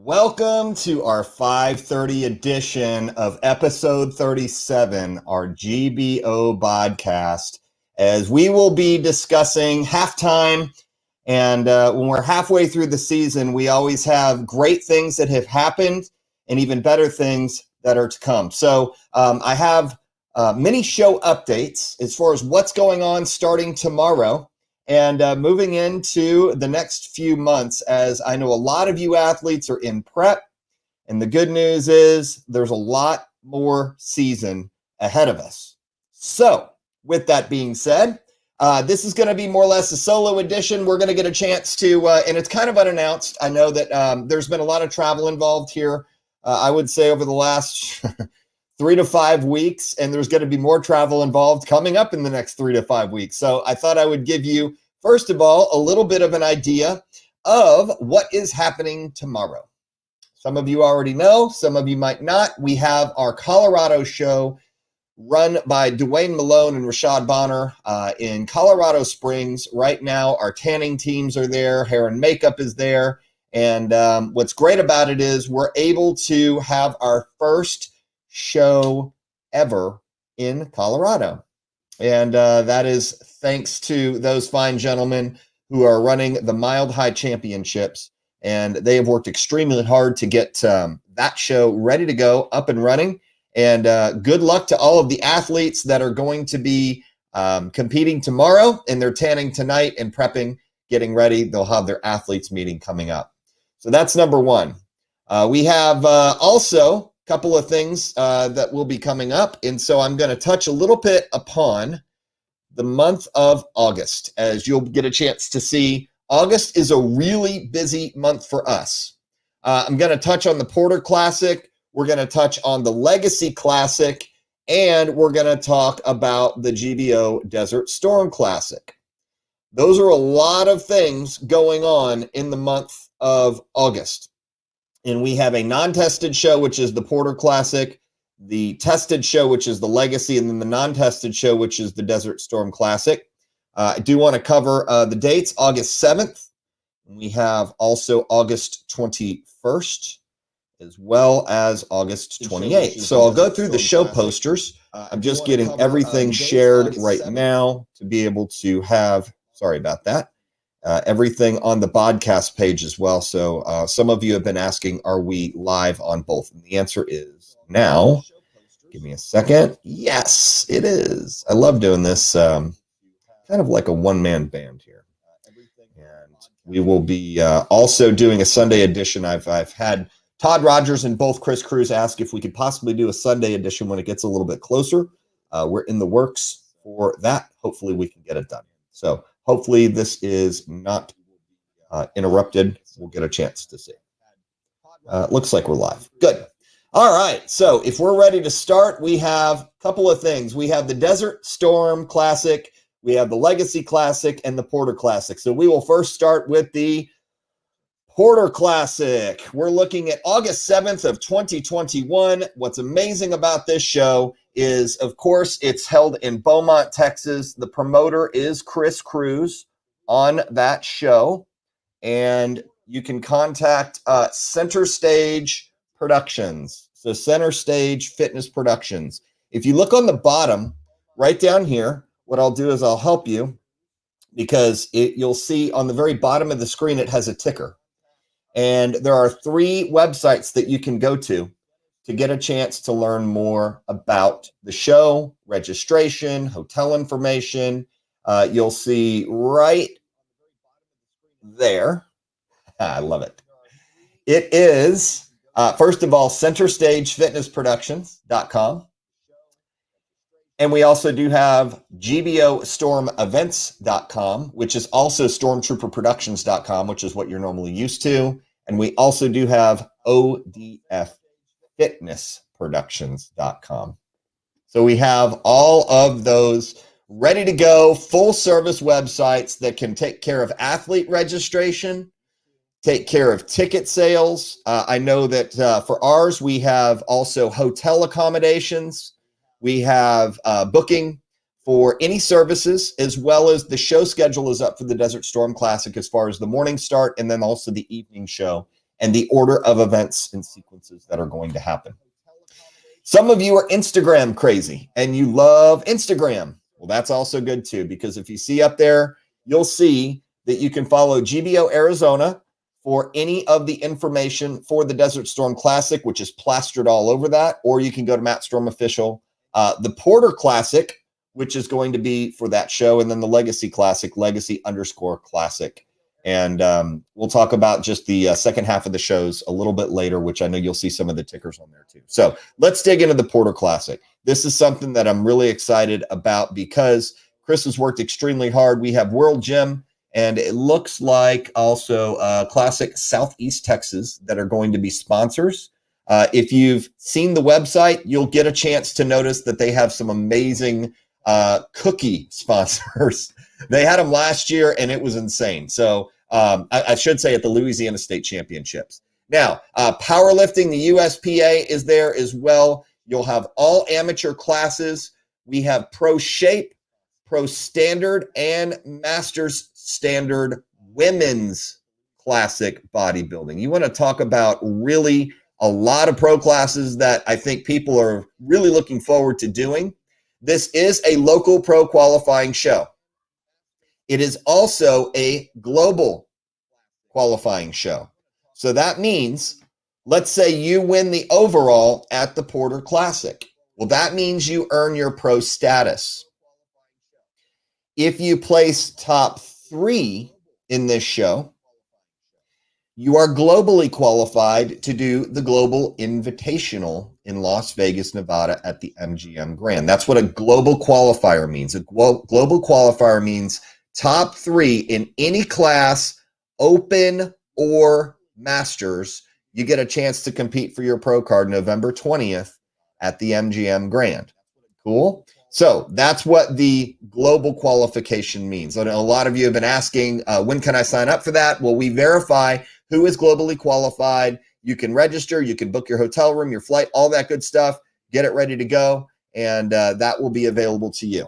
Welcome to our 5:30 edition of episode 37, our GBO Bodcast, as we will be discussing halftime. And when we're halfway through the season, we always have great things that have happened and even better things that are to come. So I have many show updates as far as what's going on starting tomorrow and moving into the next few months, as I know a lot of you athletes are in prep. And the good news is there's a lot more season ahead of us. So with that being said, this is going to be more or less a solo edition. We're going to get a chance to, and it's kind of unannounced. I know that there's been a lot of travel involved here. I would say over the last 3 to 5 weeks, and there's going to be more travel involved coming up in the next 3 to 5 weeks. So I thought I would give you, first of all, a little bit of an idea of what is happening tomorrow. Some of you already know, some of you might not. We have our Colorado show run by Dwayne Malone and Rashad Bonner in Colorado Springs. Right now, our tanning teams are there. Hair and makeup is there. And what's great about it is we're able to have our first show ever in Colorado. And that is thanks to those fine gentlemen who are running the Mild High Championships. And they have worked extremely hard to get that show ready to go, up and running. And good luck to all of the athletes that are going to be competing tomorrow, and they're tanning tonight and prepping, getting ready. They'll have their athletes meeting coming up. So that's number one. We have also a couple of things that will be coming up. And so I'm going to touch a little bit upon the month of August, as you'll get a chance to see. August is a really busy month for us. I'm going to touch on the Porter Classic. We're going to touch on the Legacy Classic, and we're going to talk about the GBO Desert Storm Classic. Those are a lot of things going on in the month of August. And we have a non-tested show, which is the Porter Classic, the tested show, which is the Legacy, and then the non-tested show, which is the Desert Storm Classic. I do want to cover the dates, August 7th. We have also August 21st, as well as August 28th. So I'll go through the show posters. I'm just getting everything shared right now to be able to have, sorry about that, everything on the Bodcast page as well. So some of you have been asking, are we live on both? And the answer is now. Give me a second. Yes, it is. I love doing this, kind of like a one-man band here. And we will be also doing a Sunday edition. I've had Todd Rogers and both Chris Cruz ask if we could possibly do a Sunday edition when it gets a little bit closer. We're in the works for that. Hopefully we can get it done. So hopefully this is not interrupted. We'll get a chance to see. Looks like we're live. Good. All right. So if we're ready to start, we have a couple of things. We have the Desert Storm Classic. We have the Legacy Classic and the Porter Classic. So we will first start with the Porter Classic. We're looking at August 7th of 2021. What's amazing about this show is, of course, it's held in Beaumont, Texas. The promoter is Chris Cruz on that show. And you can contact Center Stage Productions. So Center Stage Fitness Productions. If you look on the bottom, right down here, what I'll do is I'll help you, because you'll see on the very bottom of the screen, it has a ticker. And there are 3 websites that you can go to get a chance to learn more about the show, registration, hotel information. You'll see right there. I love it. It is, first of all, centerstagefitnessproductions.com. And we also do have gbostormevents.com, which is also stormtrooperproductions.com, which is what you're normally used to. And we also do have odffitnessproductions.com. So we have all of those ready to go, full service websites that can take care of athlete registration, take care of ticket sales. I know that for ours, we have also hotel accommodations. We have booking for any services, as well as the show schedule is up for the Desert Storm Classic as far as the morning start, and then also the evening show and the order of events and sequences that are going to happen. Some of you are Instagram crazy and you love Instagram. Well, that's also good too, because if you see up there, you'll see that you can follow GBO Arizona for any of the information for the Desert Storm Classic, which is plastered all over that, or you can go to Matt Storm Official. The Porter Classic, which is going to be for that show, and then the Legacy Classic, Legacy_Classic. And we'll talk about just the second half of the shows a little bit later, which I know you'll see some of the tickers on there too. So let's dig into the Porter Classic. This is something that I'm really excited about because Chris has worked extremely hard. We have World Gym, and it looks like also Classic Southeast Texas that are going to be sponsors. If you've seen the website, you'll get a chance to notice that they have some amazing cookie sponsors. They had them last year, and it was insane. So I should say at the Louisiana State Championships. Now, powerlifting, the USPA is there as well. You'll have all amateur classes. We have Pro Shape, Pro Standard, and Masters Standard Women's Classic Bodybuilding. You want to talk about really a lot of pro classes that I think people are really looking forward to doing. This is a local pro qualifying show. It is also a global qualifying show. So that means, let's say you win the overall at the Porter Classic. Well, that means you earn your pro status. If you place top 3 in this show, you are globally qualified to do the Global Invitational in Las Vegas, Nevada at the MGM Grand. That's what a global qualifier means. A global qualifier means top 3 in any class, open or masters. You get a chance to compete for your pro card November 20th at the MGM Grand. Cool. So that's what the global qualification means. I know a lot of you have been asking, when can I sign up for that? Well, we verify who is globally qualified. You can register, you can book your hotel room, your flight, all that good stuff, get it ready to go, and that will be available to you.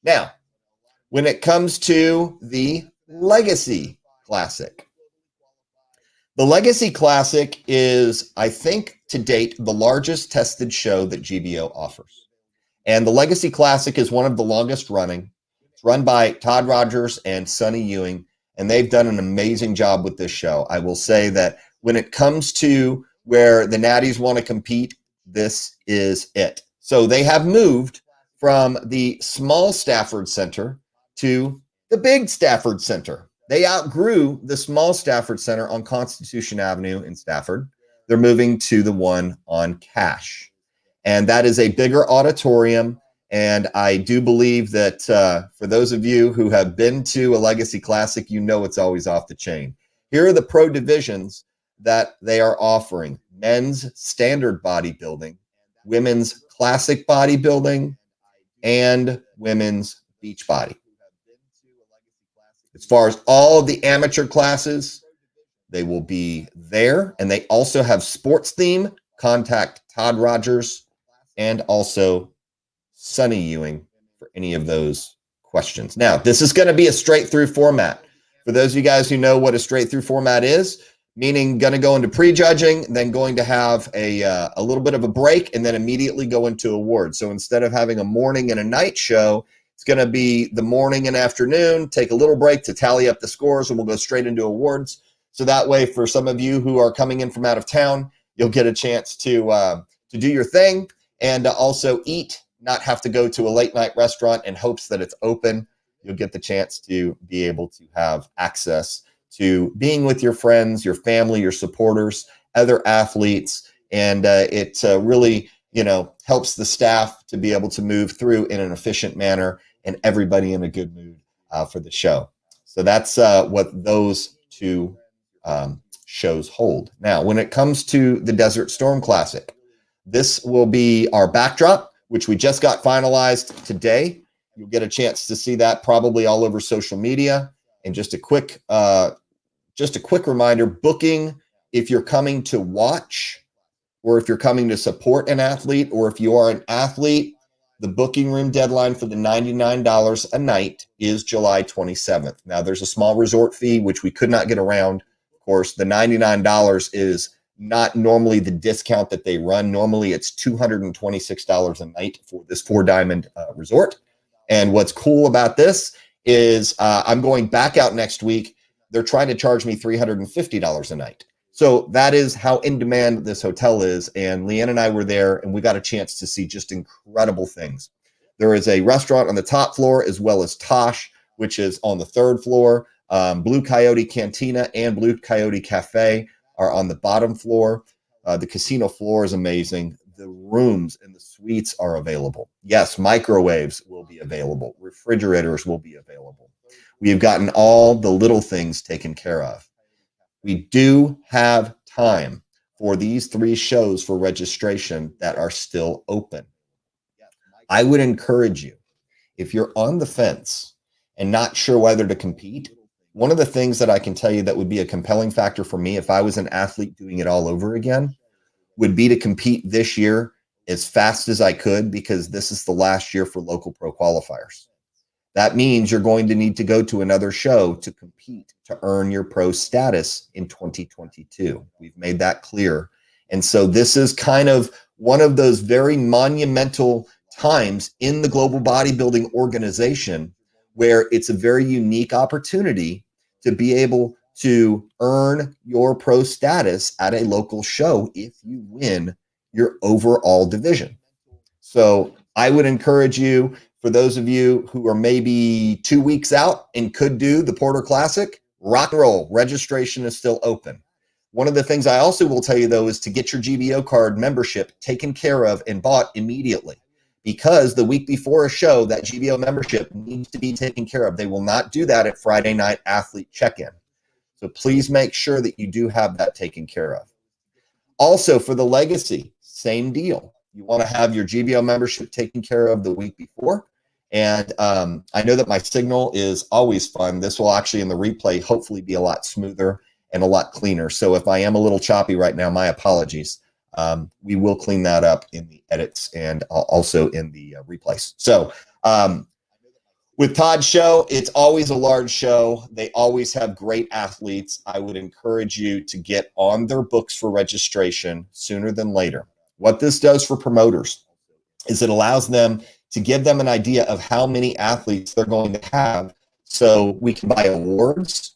Now, when it comes to the Legacy Classic, the Legacy Classic is, I think, to date, the largest tested show that GBO offers. And the Legacy Classic is one of the longest running. It's run by Todd Rogers and Sonny Ewing, and they've done an amazing job with this show. I will say that when it comes to where the Natties want to compete, this is it. So they have moved from the small Stafford Center to the big Stafford Center. They outgrew the small Stafford Center on Constitution Avenue in Stafford. They're moving to the one on Cash. And that is a bigger auditorium. And I do believe that for those of you who have been to a Legacy Classic, you know it's always off the chain. Here are the pro divisions that they are offering: men's standard bodybuilding, women's classic bodybuilding, and women's beach body. As far as all of the amateur classes, they will be there. And they also have sports theme. Contact Todd Rogers and also Sonny Ewing for any of those questions. Now, this is going to be a straight through format. For those of you guys who know what a straight through format is, meaning going to go into prejudging, then going to have a little bit of a break, and then immediately go into awards. So instead of having a morning and a night show, it's going to be the morning and afternoon, take a little break to tally up the scores, and we'll go straight into awards. So that way, for some of you who are coming in from out of town, you'll get a chance to do your thing and also eat, not have to go to a late night restaurant in hopes that it's open. You'll get the chance to be able to have access to being with your friends, your family, your supporters, other athletes. And it really, helps the staff to be able to move through in an efficient manner and everybody in a good mood for the show. So that's what those two shows hold. Now, when it comes to the Desert Storm Classic, this will be our backdrop, which we just got finalized today. You'll get a chance to see that probably all over social media. And just a quick reminder, booking, if you're coming to watch or if you're coming to support an athlete, or if you are an athlete, the booking room deadline for the $99 a night is July 27th. Now, there's a small resort fee, which we could not get around. Of course, the $99 is not normally the discount that they run. Normally it's $226 a night for this Four Diamond resort. And what's cool about this is I'm going back out next week. They're trying to charge me $350 a night. So that is how in demand this hotel is. And Leanne and I were there, and we got a chance to see just incredible things. There is a restaurant on the top floor, as well as Tosh, which is on the third floor. Blue Coyote Cantina and Blue Coyote Cafe are on the bottom floor. The casino floor is amazing. The rooms and the suites are available. Yes, microwaves will be available. Refrigerators will be available. We have gotten all the little things taken care of. We do have time for these 3 shows for registration that are still open. I would encourage you, if you're on the fence and not sure whether to compete, one of the things that I can tell you that would be a compelling factor for me if I was an athlete doing it all over again would be to compete this year as fast as I could, because this is the last year for local pro qualifiers. That means you're going to need to go to another show to compete to earn your pro status in 2022. We've made that clear. And so this is kind of one of those very monumental times in the global bodybuilding organization where it's a very unique opportunity to be able to earn your pro status at a local show if you win your overall division. So I would encourage you, for those of you who are maybe 2 weeks out and could do the Porter Classic, rock and roll. Registration is still open. One of the things I also will tell you, though, is to get your GBO card membership taken care of and bought immediately, because the week before a show, that GBO membership needs to be taken care of. They will not do that at Friday night athlete check-in. So please make sure that you do have that taken care of. Also, for the Legacy, same deal. You want to have your GBO membership taken care of the week before. And I know that my signal is always fun. This will actually, in the replay, hopefully be a lot smoother and a lot cleaner. So if I am a little choppy right now, my apologies. We will clean that up in the edits and also in the replays. So with Todd's show, it's always a large show. They always have great athletes. I would encourage you to get on their books for registration sooner than later. What this does for promoters is it allows them to give them an idea of how many athletes they're going to have, so we can buy awards,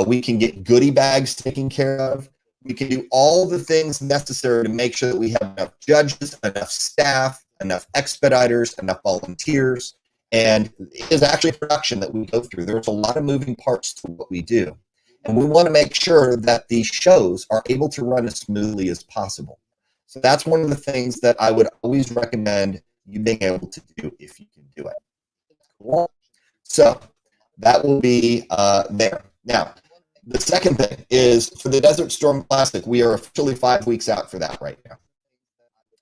we can get goodie bags taken care of, we can do all the things necessary to make sure that we have enough judges, enough staff, enough expediters, enough volunteers. And it is actually production that we go through. There's a lot of moving parts to what we do. And we want to make sure that these shows are able to run as smoothly as possible. So that's one of the things that I would always recommend you being able to do if you can do it. Cool. So that will be there. Now, the second thing is for the Desert Storm Classic, we are officially 5 weeks out for that right now.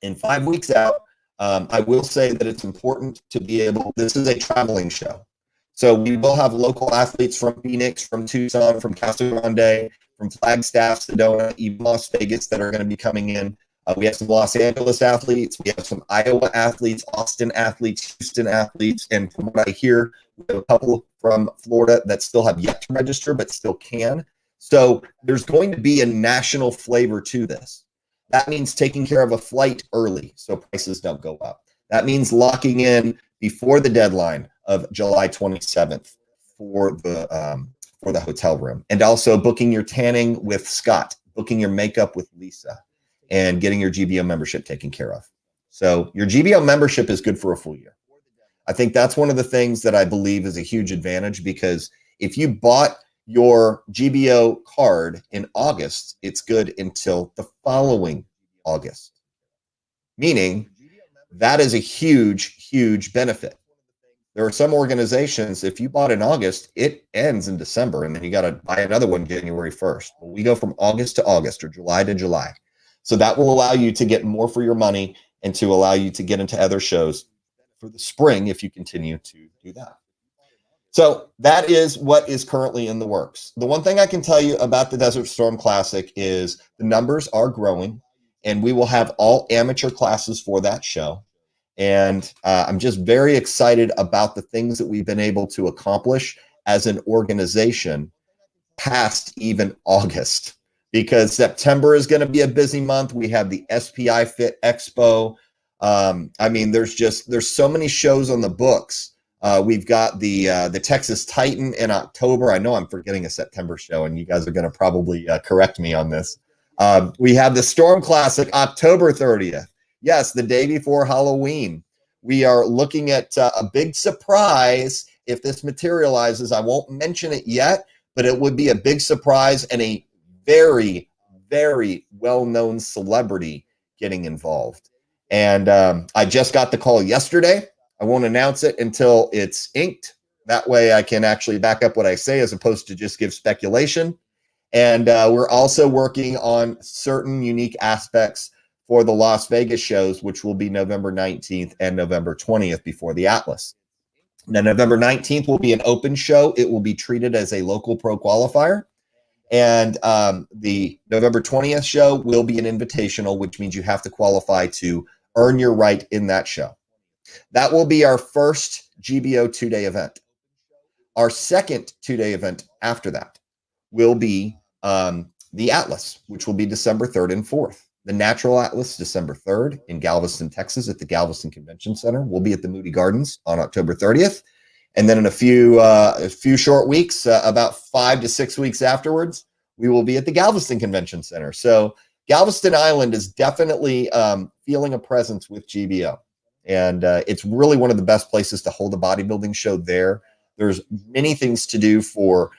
In 5 weeks out, I will say that it's important to be able, this is a traveling show. So we will have local athletes from Phoenix, from Tucson, from Casa Grande, from Flagstaff, Sedona, even Las Vegas that are going to be coming in. We have some Los Angeles athletes. We have some Iowa athletes, Austin athletes, Houston athletes. And from what I hear, we have a couple from Florida that still have yet to register, but still can. So there's going to be a national flavor to this. That means taking care of a flight early so prices don't go up. That means locking in before the deadline of July 27th for the hotel room. And also booking your tanning with Scott, booking your makeup with Lisa, and getting your GBO membership taken care of. So your GBO membership is good for a full year. I think that's one of the things that I believe is a huge advantage, because if you bought your GBO card in August, it's good until the following August, meaning that is a huge, huge benefit. There are some organizations, if you bought in August, it ends in December, and then you got to buy another one January 1st. Well, we go from August to August, or July to July. So that will allow you to get more for your money and to allow you to get into other shows for the spring if you continue to do that. So that is what is currently in the works. The one thing I can tell you about the Desert Storm Classic is the numbers are growing, and we will have all amateur classes for that show. And I'm just very excited about the things that we've been able to accomplish as an organization past even August, because September is going to be a busy month. We have the SPI Fit Expo. I mean, there's so many shows on the books. We've got the Texas Titan in October. I know I'm forgetting a September show, and you guys are going to probably correct me on this. We have the Storm Classic October 30th. Yes, the day before Halloween. We are looking at a big surprise if this materializes. I won't mention it yet, but it would be a big surprise and a very, very well-known celebrity getting involved. And I just got the call yesterday. I won't announce it until it's inked. That way I can actually back up what I say as opposed to just give speculation. And we're also working on certain unique aspects for the Las Vegas shows, which will be November 19th and November 20th before the Atlas. Now, November 19th will be an open show. It will be treated as a local pro qualifier. And the November 20th show will be an invitational, which means you have to qualify to earn your right in that show. That will be our first GBO two-day event. Our second two-day event after that will be the Atlas, which will be December 3rd and 4th. The Natural Atlas, December 3rd in Galveston, Texas at the Galveston Convention Center. We'll be at the Moody Gardens on October 30th. And then in a few short weeks, about 5 to 6 weeks afterwards, we will be at the Galveston Convention Center. So Galveston Island is definitely feeling a presence with GBO. And it's really one of the best places to hold a bodybuilding show there. There's many things to do for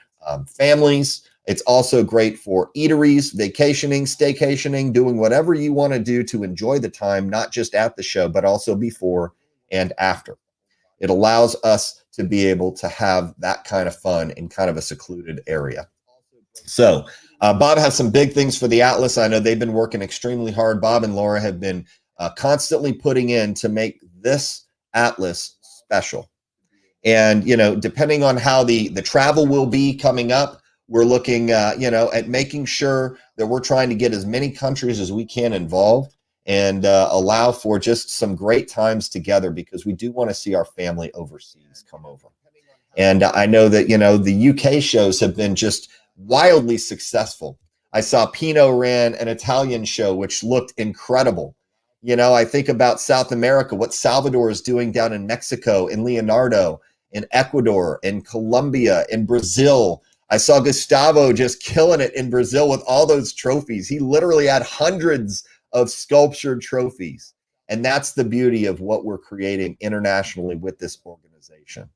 families. It's also great for eateries, vacationing, staycationing, doing whatever you want to do to enjoy the time, not just at the show, but also before and after. It allows us to be able to have that kind of fun in kind of a secluded area. So Bob has some big things for the Atlas. I know they've been working extremely hard. Bob and Laura have been constantly putting in to make this Atlas special. And, you know, depending on how the travel will be coming up, we're looking, at making sure that we're trying to get as many countries as we can involved and allow for just some great times together, because we do want to see our family overseas come over. And I know that, the UK shows have been just wildly successful. I saw Pino ran an Italian show, which looked incredible. I think about South America, what Salvador is doing down in Mexico, in Leonardo, in Ecuador, in Colombia, in Brazil. I saw Gustavo just killing it in Brazil with all those trophies. He literally had hundreds of sculptured trophies. And that's the beauty of what we're creating internationally with this organization.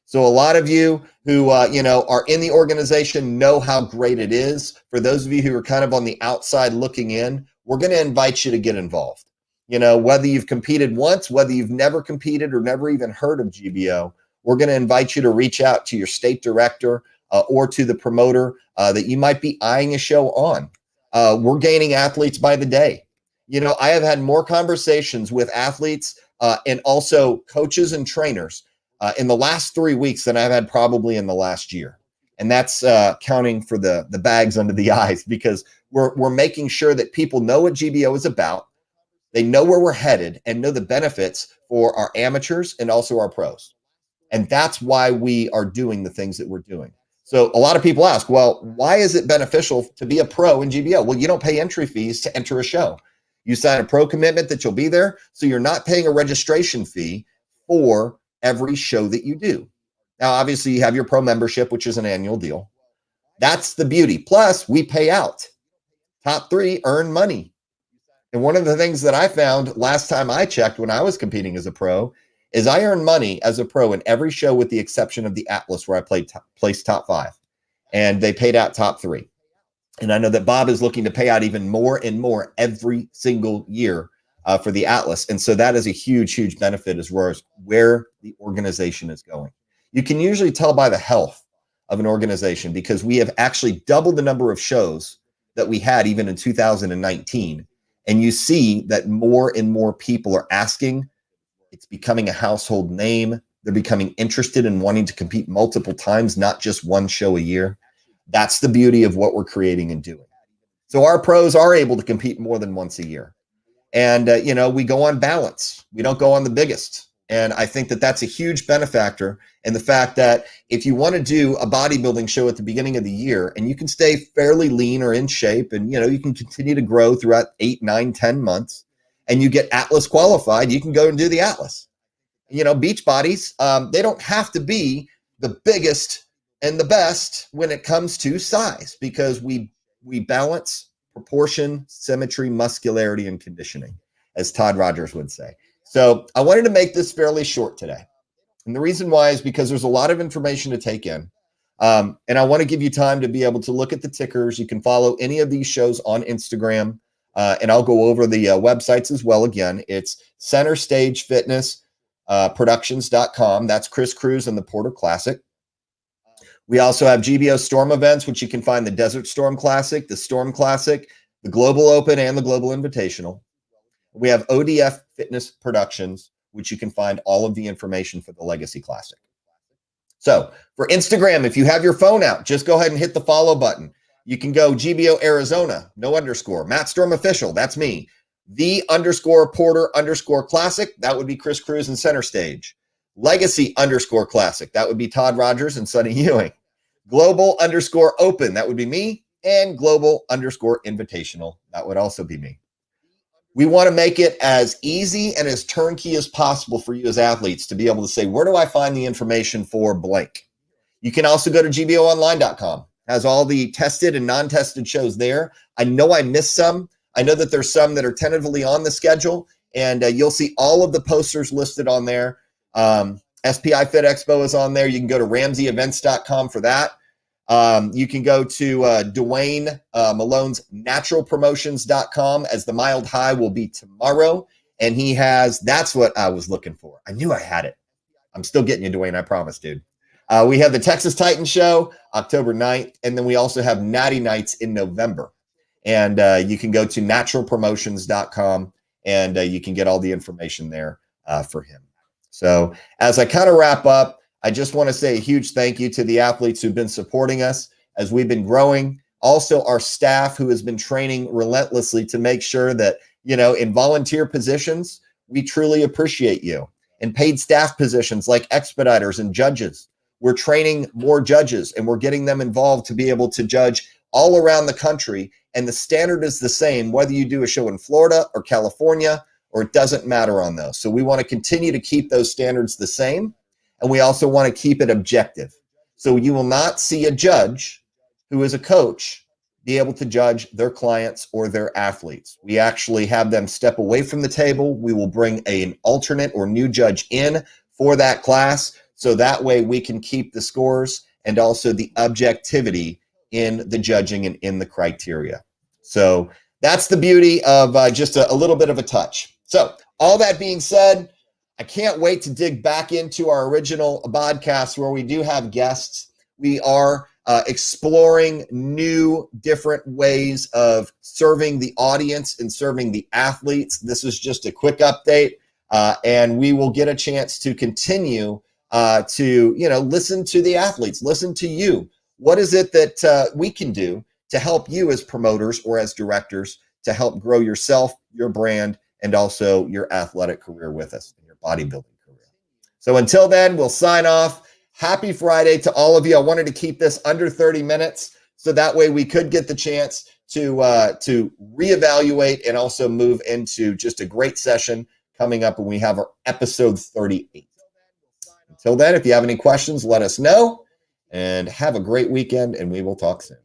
So a lot of you who, are in the organization know how great it is. For those of you who are kind of on the outside looking in, we're going to invite you to get involved. Whether you've competed once, whether you've never competed or never even heard of GBO, we're going to invite you to reach out to your state director or to the promoter that you might be eyeing a show on. We're gaining athletes by the day. I have had more conversations with athletes and also coaches and trainers in the last 3 weeks than I've had probably in the last year. And that's counting for the bags under the eyes, because we're making sure that people know what GBO is about. They know where we're headed and know the benefits for our amateurs and also our pros. And that's why we are doing the things that we're doing. So a lot of people ask, well, why is it beneficial to be a pro in GBO? Well, you don't pay entry fees to enter a show. You sign a pro commitment that you'll be there. So you're not paying a registration fee for every show that you do. Now, obviously, you have your pro membership, which is an annual deal. That's the beauty. Plus, we pay out. Top 3 earn money. And one of the things that I found last time I checked when I was competing as a pro is I earned money as a pro in every show with the exception of the Atlas, where I placed top 5. And they paid out top 3. And I know that Bob is looking to pay out even more and more every single year for the Atlas. And so that is a huge, huge benefit as far as where the organization is going. You can usually tell by the health of an organization, because we have actually doubled the number of shows that we had even in 2019. And you see that more and more people are asking. It's becoming a household name. They're becoming interested in wanting to compete multiple times, not just one show a year. That's the beauty of what we're creating and doing. So our pros are able to compete more than once a year. And, we go on balance. We don't go on the biggest. And I think that that's a huge benefactor in the fact that if you want to do a bodybuilding show at the beginning of the year and you can stay fairly lean or in shape and, you can continue to grow throughout 8, 9, 10 months and you get Atlas qualified, you can go and do the Atlas. Beach bodies, they don't have to be the biggest and the best when it comes to size because we balance proportion, symmetry, muscularity, and conditioning, as Todd Rogers would say. So I wanted to make this fairly short today. And the reason why is because there's a lot of information to take in. And I want to give you time to be able to look at the tickers. You can follow any of these shows on Instagram. And I'll go over the websites as well. Again, it's Center Stage Fitness Productions.com. That's Chris Cruz and the Porter Classic. We also have GBO Storm events, which you can find the Desert Storm Classic, the Storm Classic, the Global Open, and the Global Invitational. We have ODF Fitness Productions, which you can find all of the information for the Legacy Classic. So for Instagram, if you have your phone out, just go ahead and hit the follow button. You can go GBO Arizona, no underscore, Matt Storm Official, that's me. The _ Porter _ Classic, that would be Chris Cruz and Center Stage. Legacy _ Classic, that would be Todd Rogers and Sonny Ewing. Global _ Open, that would be me. And Global _ Invitational, that would also be me. We want to make it as easy and as turnkey as possible for you as athletes to be able to say, where do I find the information for blank? You can also go to gboonline.com. Has all the tested and non-tested shows there. I know I missed some. I know that there's some that are tentatively on the schedule, and you'll see all of the posters listed on there. SPI Fit Expo is on there. You can go to ramseyevents.com for that. You can go to Dwayne Malone's naturalpromotions.com as the Mild High will be tomorrow. And he has, that's what I was looking for. I knew I had it. I'm still getting you, Dwayne, I promise, dude. We have the Texas Titan Show, October 9th. And then we also have Natty Nights in November. And you can go to naturalpromotions.com and you can get all the information there for him. So as I kind of wrap up, I just want to say a huge thank you to the athletes who've been supporting us as we've been growing. Also, our staff who has been training relentlessly to make sure that, in volunteer positions, we truly appreciate you. In paid staff positions like expediters and judges, we're training more judges and we're getting them involved to be able to judge all around the country. And the standard is the same, whether you do a show in Florida or California, or it doesn't matter on those. So we want to continue to keep those standards the same. And we also want to keep it objective. So you will not see a judge who is a coach be able to judge their clients or their athletes. We actually have them step away from the table. We will bring an alternate or new judge in for that class. So that way we can keep the scores and also the objectivity in the judging and in the criteria. So that's the beauty of just a little bit of a touch. So all that being said, I can't wait to dig back into our original podcast where we do have guests. We are exploring new, different ways of serving the audience and serving the athletes. This is just a quick update, and we will get a chance to continue to, listen to the athletes, listen to you. What is it that we can do to help you as promoters or as directors to help grow yourself, your brand, and also your athletic career with us, and your bodybuilding career. So until then, we'll sign off. Happy Friday to all of you. I wanted to keep this under 30 minutes so that way we could get the chance to reevaluate and also move into just a great session coming up when we have our episode 38. Until then, if you have any questions, let us know, and have a great weekend, and we will talk soon.